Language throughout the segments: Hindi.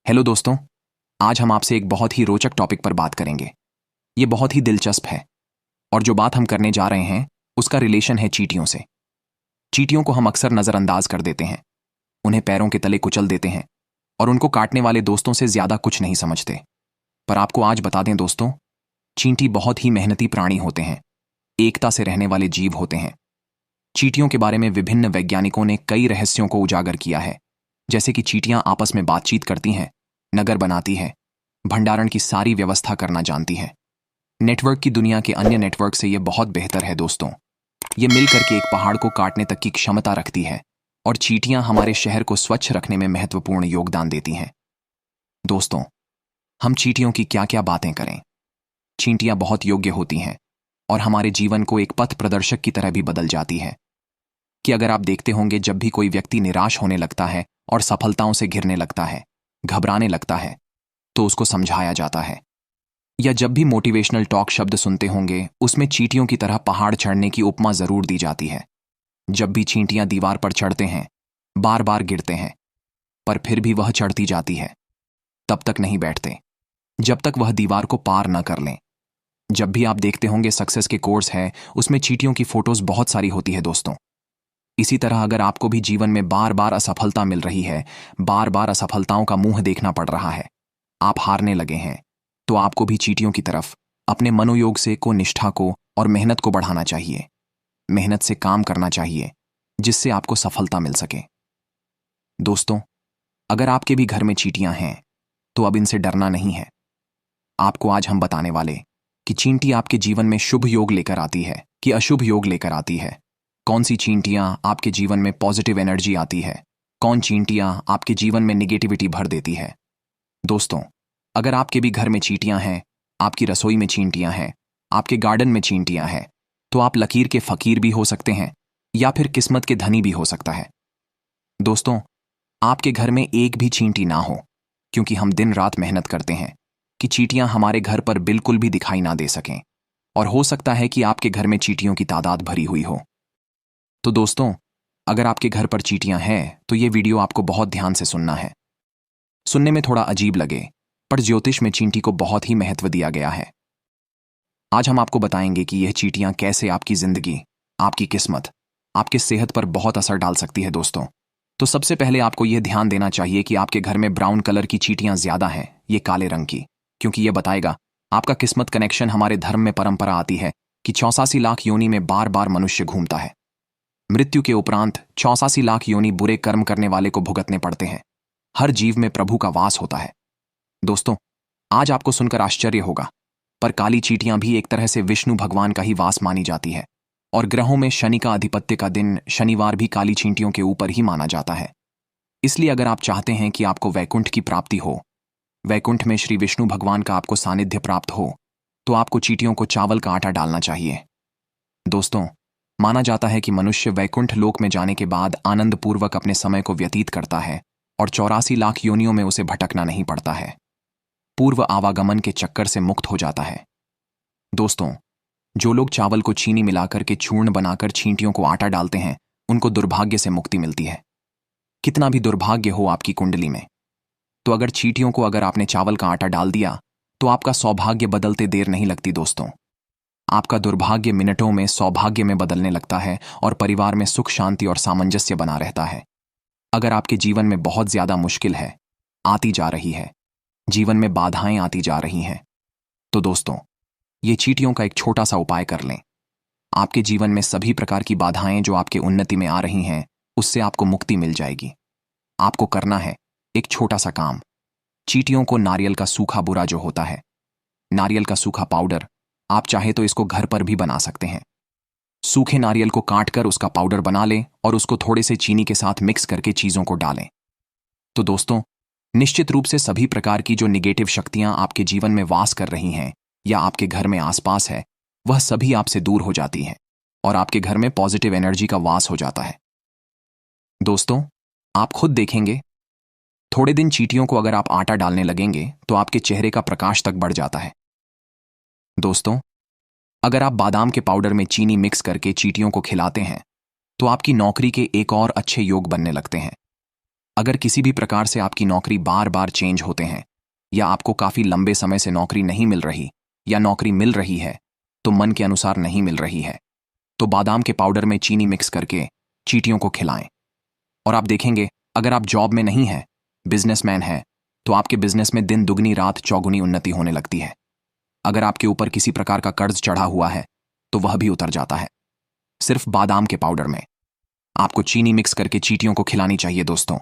हेलो दोस्तों, आज हम आपसे एक बहुत ही रोचक टॉपिक पर बात करेंगे। ये बहुत ही दिलचस्प है और जो बात हम करने जा रहे हैं उसका रिलेशन है चींटियों से। चींटियों को हम अक्सर नज़रअंदाज कर देते हैं, उन्हें पैरों के तले कुचल देते हैं और उनको काटने वाले दोस्तों से ज्यादा कुछ नहीं समझते। पर आपको आज बता दें दोस्तों, चींटी बहुत ही मेहनती प्राणी होते हैं, एकता से रहने वाले जीव होते हैं। चींटियों के बारे में विभिन्न वैज्ञानिकों ने कई रहस्यों को उजागर किया है, जैसे कि चींटियां आपस में बातचीत करती हैं, नगर बनाती है, भंडारण की सारी व्यवस्था करना जानती है। नेटवर्क की दुनिया के अन्य नेटवर्क से यह बहुत बेहतर है दोस्तों। ये मिलकर के एक पहाड़ को काटने तक की क्षमता रखती है और चींटियां हमारे शहर को स्वच्छ रखने में महत्वपूर्ण योगदान देती हैं। दोस्तों, हम चींटियों की क्या क्या बातें करें। चींटियां बहुत योग्य होती हैं और हमारे जीवन को एक पथ प्रदर्शक की तरह भी बदल जाती है। कि अगर आप देखते होंगे, जब भी कोई व्यक्ति निराश होने लगता है और सफलताओं से घिरने लगता है, घबराने लगता है, तो उसको समझाया जाता है। या जब भी मोटिवेशनल टॉक शब्द सुनते होंगे, उसमें चींटियों की तरह पहाड़ चढ़ने की उपमा जरूर दी जाती है। जब भी चींटियां दीवार पर चढ़ते हैं, बार बार गिरते हैं, पर फिर भी वह चढ़ती जाती है। तब तक नहीं बैठते जब तक वह दीवार को पार न कर लें। जब भी आप देखते होंगे सक्सेस के कोर्स है, उसमें चींटियों की फोटोज बहुत सारी होती है दोस्तों। इसी तरह अगर आपको भी जीवन में बार बार असफलता मिल रही है, बार बार असफलताओं का मुंह देखना पड़ रहा है, आप हारने लगे हैं, तो आपको भी चींटियों की तरफ अपने मनोयोग से को, निष्ठा को और मेहनत को बढ़ाना चाहिए। मेहनत से काम करना चाहिए, जिससे आपको सफलता मिल सके। दोस्तों, अगर आपके भी घर में चींटियां हैं, तो अब इनसे डरना नहीं है। आपको आज हम बताने वाले कि चींटी आपके जीवन में शुभ योग लेकर आती है कि अशुभ योग लेकर आती है। कौन सी चींटियां आपके जीवन में पॉजिटिव एनर्जी आती है, कौन चींटियां आपके जीवन में निगेटिविटी भर देती है। दोस्तों, अगर आपके भी घर में चींटियां हैं, आपकी रसोई में चींटियां हैं, आपके गार्डन में चींटियां हैं, तो आप लकीर के फकीर भी हो सकते हैं या फिर किस्मत के धनी भी हो सकता है। दोस्तों, आपके घर में एक भी चींटी ना हो, क्योंकि हम दिन रात मेहनत करते हैं कि चींटियां हमारे घर पर बिल्कुल भी दिखाई ना दे सकें, और हो सकता है कि आपके घर में चींटियों की तादाद भरी हुई हो। तो दोस्तों, अगर आपके घर पर चींटियां हैं, तो ये वीडियो आपको बहुत ध्यान से सुनना है। सुनने में थोड़ा अजीब लगे, पर ज्योतिष में चींटी को बहुत ही महत्व दिया गया है। आज हम आपको बताएंगे कि यह चींटियां कैसे आपकी जिंदगी, आपकी किस्मत, आपकी सेहत पर बहुत असर डाल सकती है दोस्तों। तो सबसे पहले आपको यह ध्यान देना चाहिए कि आपके घर में ब्राउन कलर की चींटियां ज्यादा हैं, ये काले रंग की, क्योंकि यह बताएगा आपका किस्मत कनेक्शन। हमारे धर्म में परंपरा आती है कि 84 लाख योनि में बार बार मनुष्य घूमता है। मृत्यु के उपरांत 84 लाख योनि बुरे कर्म करने वाले को भुगतने पड़ते हैं। हर जीव में प्रभु का वास होता है। दोस्तों, आज आपको सुनकर आश्चर्य होगा, पर काली चींटियां भी एक तरह से विष्णु भगवान का ही वास मानी जाती है, और ग्रहों में शनि का आधिपत्य का दिन शनिवार भी काली चींटियों के ऊपर ही माना जाता है। इसलिए अगर आप चाहते हैं कि आपको वैकुंठ की प्राप्ति हो, वैकुंठ में श्री विष्णु भगवान का आपको सानिध्य प्राप्त हो, तो आपको चींटियों को चावल का आटा डालना चाहिए। दोस्तों, माना जाता है कि मनुष्य वैकुंठ लोक में जाने के बाद आनंद पूर्वक अपने समय को व्यतीत करता है और 84 लाख योनियों में उसे भटकना नहीं पड़ता है, पूर्व आवागमन के चक्कर से मुक्त हो जाता है। दोस्तों, जो लोग चावल को चीनी मिलाकर के चूर्ण बनाकर चींटियों को आटा डालते हैं, उनको दुर्भाग्य से मुक्ति मिलती है। कितना भी दुर्भाग्य हो आपकी कुंडली में, तो अगर चींटियों को अगर आपने चावल का आटा डाल दिया, तो आपका सौभाग्य बदलते देर नहीं लगती दोस्तों। आपका दुर्भाग्य मिनटों में सौभाग्य में बदलने लगता है और परिवार में सुख शांति और सामंजस्य बना रहता है। अगर आपके जीवन में बहुत ज्यादा मुश्किल है, आती जा रही है, जीवन में बाधाएं आती जा रही हैं, तो दोस्तों, ये चींटियों का एक छोटा सा उपाय कर लें। आपके जीवन में सभी प्रकार की बाधाएं जो आपके उन्नति में आ रही हैं, उससे आपको मुक्ति मिल जाएगी। आपको करना है एक छोटा सा काम। चींटियों को नारियल का सूखा बुरा जो होता है, नारियल का सूखा पाउडर, आप चाहे तो इसको घर पर भी बना सकते हैं। सूखे नारियल को काटकर उसका पाउडर बना लें और उसको थोड़े से चीनी के साथ मिक्स करके चीजों को डालें। तो दोस्तों, निश्चित रूप से सभी प्रकार की जो निगेटिव शक्तियां आपके जीवन में वास कर रही हैं या आपके घर में आसपास है, वह सभी आपसे दूर हो जाती हैं और आपके घर में पॉजिटिव एनर्जी का वास हो जाता है। दोस्तों, आप खुद देखेंगे, थोड़े दिन चींटियों को अगर आप आटा डालने लगेंगे, तो आपके चेहरे का प्रकाश तक बढ़ जाता है। दोस्तों, अगर आप बादाम के पाउडर में चीनी मिक्स करके चींटियों को खिलाते हैं, तो आपकी नौकरी के एक और अच्छे योग बनने लगते हैं। अगर किसी भी प्रकार से आपकी नौकरी बार बार चेंज होते हैं, या आपको काफी लंबे समय से नौकरी नहीं मिल रही, या नौकरी मिल रही है तो मन के अनुसार नहीं मिल रही है, तो बादाम के पाउडर में चीनी मिक्स करके चींटियों को खिलाएं। और आप देखेंगे, अगर आप जॉब में नहीं है, बिजनेसमैन है, तो आपके बिजनेस में दिन दुगनी रात चौगुनी उन्नति होने लगती है। अगर आपके ऊपर किसी प्रकार का कर्ज चढ़ा हुआ है तो वह भी उतर जाता है। सिर्फ बादाम के पाउडर में आपको चीनी मिक्स करके चींटियों को खिलानी चाहिए। दोस्तों,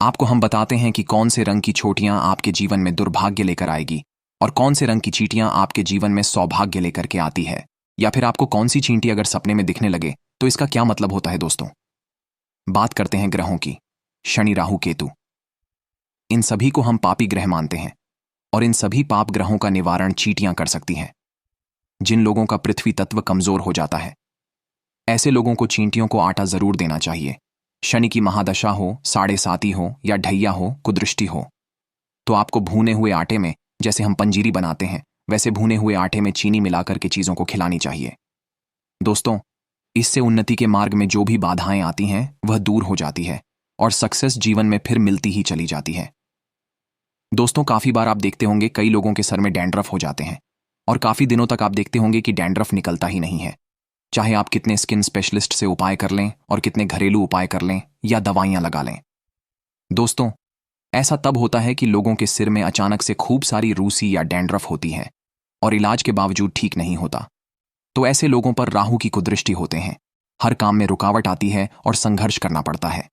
आपको हम बताते हैं कि कौन से रंग की छोटियां आपके जीवन में दुर्भाग्य लेकर आएगी और कौन से रंग की चींटियां आपके जीवन में सौभाग्य लेकर के आती है, या फिर आपको कौन सी चींटी अगर सपने में दिखने लगे तो इसका क्या मतलब होता है। दोस्तों, बात करते हैं ग्रहों की। शनि, राहु, केतु, इन सभी को हम पापी ग्रह मानते हैं और इन सभी पाप ग्रहों का निवारण चींटियां कर सकती हैं। जिन लोगों का पृथ्वी तत्व कमजोर हो जाता है, ऐसे लोगों को चींटियों को आटा जरूर देना चाहिए। शनि की महादशा हो, 7.5 हो या ढैया हो, कुदृष्टि हो, तो आपको भुने हुए आटे में, जैसे हम पंजीरी बनाते हैं वैसे भुने हुए आटे में चीनी मिलाकर के चीजों को खिलानी चाहिए। दोस्तों, इससे उन्नति के मार्ग में जो भी बाधाएं आती हैं वह दूर हो जाती है और सक्सेस जीवन में फिर मिलती ही चली जाती है। दोस्तों, काफी बार आप देखते होंगे कई लोगों के सर में डैंड्रफ हो जाते हैं और काफी दिनों तक आप देखते होंगे कि डैंड्रफ निकलता ही नहीं है। चाहे आप कितने स्किन स्पेशलिस्ट से उपाय कर लें और कितने घरेलू उपाय कर लें या दवाइयां लगा लें। दोस्तों, ऐसा तब होता है कि लोगों के सिर में अचानक से खूब सारी रूसी या डैंड्रफ होती है और इलाज के बावजूद ठीक नहीं होता। तो ऐसे लोगों पर राहु की कुदृष्टि होते हैं, हर काम में रुकावट आती है और संघर्ष करना पड़ता है।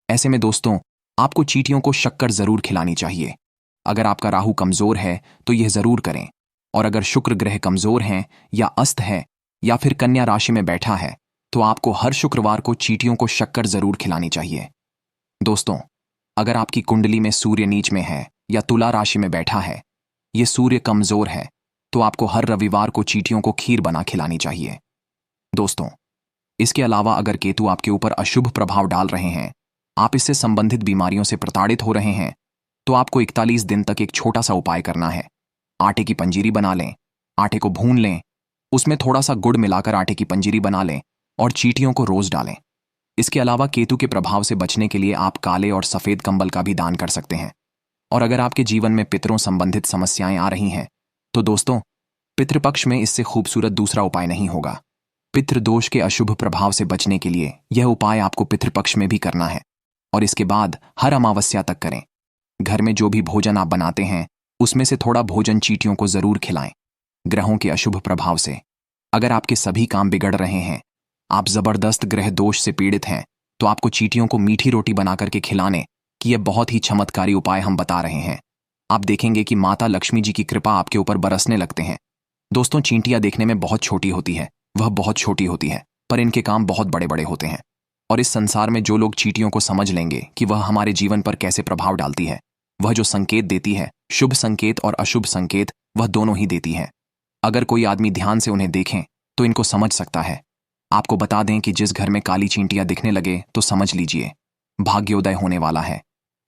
ऐसे में दोस्तों, आपको चींटियों को शक्कर जरूर खिलानी चाहिए। अगर आपका राहु कमजोर है तो यह जरूर करें, और अगर शुक्र ग्रह कमजोर हैं या अस्त है या फिर कन्या राशि में बैठा है तो आपको हर शुक्रवार को चींटियों को शक्कर जरूर खिलानी चाहिए। दोस्तों, अगर आपकी कुंडली में सूर्य नीच में है या तुला राशि में बैठा है, ये सूर्य कमजोर है, तो आपको हर रविवार को चींटियों को खीर बना खिलानी चाहिए। दोस्तों, इसके अलावा अगर केतु आपके ऊपर अशुभ प्रभाव डाल रहे हैं, आप इससे संबंधित बीमारियों से प्रताड़ित हो रहे हैं, तो आपको 41 दिन तक एक छोटा सा उपाय करना है। आटे की पंजीरी बना लें, आटे को भून लें, उसमें थोड़ा सा गुड़ मिलाकर आटे की पंजीरी बना लें और चींटियों को रोज डालें। इसके अलावा केतु के प्रभाव से बचने के लिए आप काले और सफेद कंबल का भी दान कर सकते हैं। और अगर आपके जीवन में पितरों संबंधित समस्याएं आ रही हैं, तो दोस्तों, पितृपक्ष में इससे खूबसूरत दूसरा उपाय नहीं होगा। पितृदोष के अशुभ प्रभाव से बचने के लिए यह उपाय आपको पितृपक्ष में भी करना है और इसके बाद हर अमावस्या तक करें। घर में जो भी भोजन आप बनाते हैं उसमें से थोड़ा भोजन चींटियों को जरूर खिलाएं। ग्रहों के अशुभ प्रभाव से अगर आपके सभी काम बिगड़ रहे हैं, आप जबरदस्त ग्रह दोष से पीड़ित हैं, तो आपको चींटियों को मीठी रोटी बनाकर के खिलाने की यह बहुत ही चमत्कारी उपाय हम बता रहे हैं। आप देखेंगे कि माता लक्ष्मी जी की कृपा आपके ऊपर बरसने लगते हैं। दोस्तों, चींटियां देखने में बहुत छोटी होती है, वह बहुत छोटी होती है, पर इनके काम बहुत बड़े बड़े होते हैं। और इस संसार में जो लोग चींटियों को समझ लेंगे कि वह हमारे जीवन पर कैसे प्रभाव डालती है, वह जो संकेत देती है, शुभ संकेत और अशुभ संकेत, वह दोनों ही देती है। अगर कोई आदमी ध्यान से उन्हें देखें तो इनको समझ सकता है। आपको बता दें कि जिस घर में काली चींटियां दिखने लगे तो समझ लीजिए भाग्योदय होने वाला है।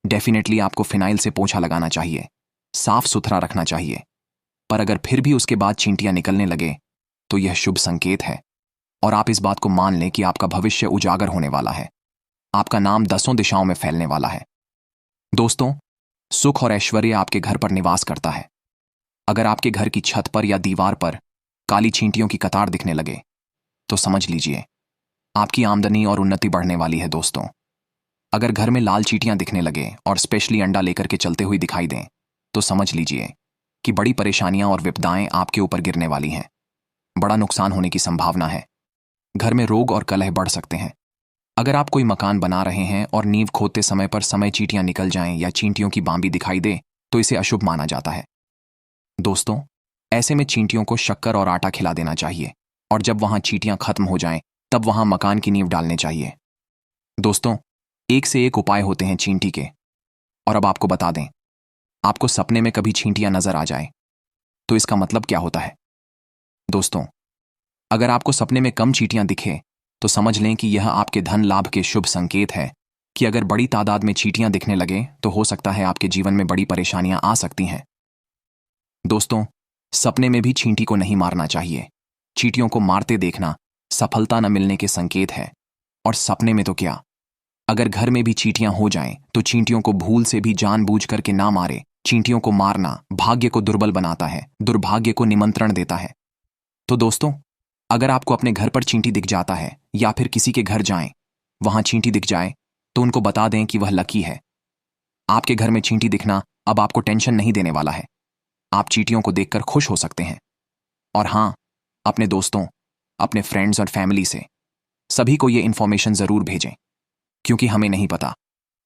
डेफिनेटली आपको फिनाइल से पोछा लगाना चाहिए, साफ सुथरा रखना चाहिए। पर अगर फिर भी उसके बाद चींटियां निकलने लगे तो यह शुभ संकेत है और आप इस बात को मान लें कि आपका भविष्य उजागर होने वाला है, आपका नाम 10 दिशाओं में फैलने वाला है। दोस्तों, सुख और ऐश्वर्य आपके घर पर निवास करता है। अगर आपके घर की छत पर या दीवार पर काली चींटियों की कतार दिखने लगे तो समझ लीजिए आपकी आमदनी और उन्नति बढ़ने वाली है। दोस्तों, अगर घर में लाल चींटियां दिखने लगे और स्पेशली अंडा लेकर के चलते हुए दिखाई दें तो समझ लीजिए कि बड़ी परेशानियां और विपदाएं आपके ऊपर गिरने वाली हैं। बड़ा नुकसान होने की संभावना है। घर में रोग और कलह बढ़ सकते हैं। अगर आप कोई मकान बना रहे हैं और नींव खोदते समय पर समय चींटियां निकल जाएं या चींटियों की बांबी दिखाई दे तो इसे अशुभ माना जाता है। दोस्तों, ऐसे में चींटियों को शक्कर और आटा खिला देना चाहिए और जब वहां चींटियां खत्म हो जाएं तब वहां मकान की नींव डालने चाहिए। दोस्तों, एक से एक उपाय होते हैं चींटी के। और अब आपको बता दें, आपको सपने में कभी चींटियां नजर आ जाए तो इसका मतलब क्या होता है। दोस्तों, अगर आपको सपने में कम चींटियां दिखे तो समझ लें कि यह आपके धन लाभ के शुभ संकेत है कि अगर बड़ी तादाद में चींटियां दिखने लगे तो हो सकता है आपके जीवन में बड़ी परेशानियां आ सकती हैं। दोस्तों, सपने में भी चींटी को नहीं मारना चाहिए। चींटियों को मारते देखना सफलता न मिलने के संकेत है। और सपने में तो क्या, अगर घर में भी चींटियां हो जाएं तो चींटियों को भूल से भी जानबूझ करके ना मारे। चींटियों को मारना भाग्य को दुर्बल बनाता है, दुर्भाग्य को निमंत्रण देता है। तो दोस्तों, अगर आपको अपने घर पर चींटी दिख जाता है या फिर किसी के घर जाएं, वहां चींटी दिख जाए तो उनको बता दें कि वह लकी है। आपके घर में चींटी दिखना अब आपको टेंशन नहीं देने वाला है। आप चींटियों को देखकर खुश हो सकते हैं। और हाँ, अपने दोस्तों, अपने फ्रेंड्स और फैमिली से सभी को ये इन्फॉर्मेशन जरूर भेजें, क्योंकि हमें नहीं पता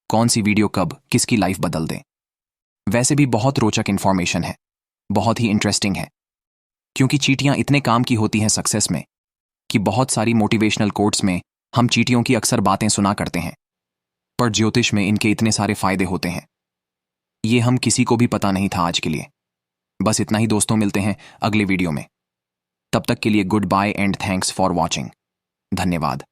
कौन सी वीडियो कब किसकी लाइफ बदल दे। वैसे भी बहुत रोचक इन्फॉर्मेशन है, बहुत ही इंटरेस्टिंग है, क्योंकि चींटियां इतने काम की होती हैं सक्सेस में कि बहुत सारी मोटिवेशनल कोट्स में हम चींटियों की अक्सर बातें सुना करते हैं, पर ज्योतिष में इनके इतने सारे फायदे होते हैं, ये हम किसी को भी पता नहीं था आज के लिए। बस इतना ही दोस्तों, मिलते हैं अगले वीडियो में। तब तक के लिए goodbye and thanks for watching. धन्यवाद।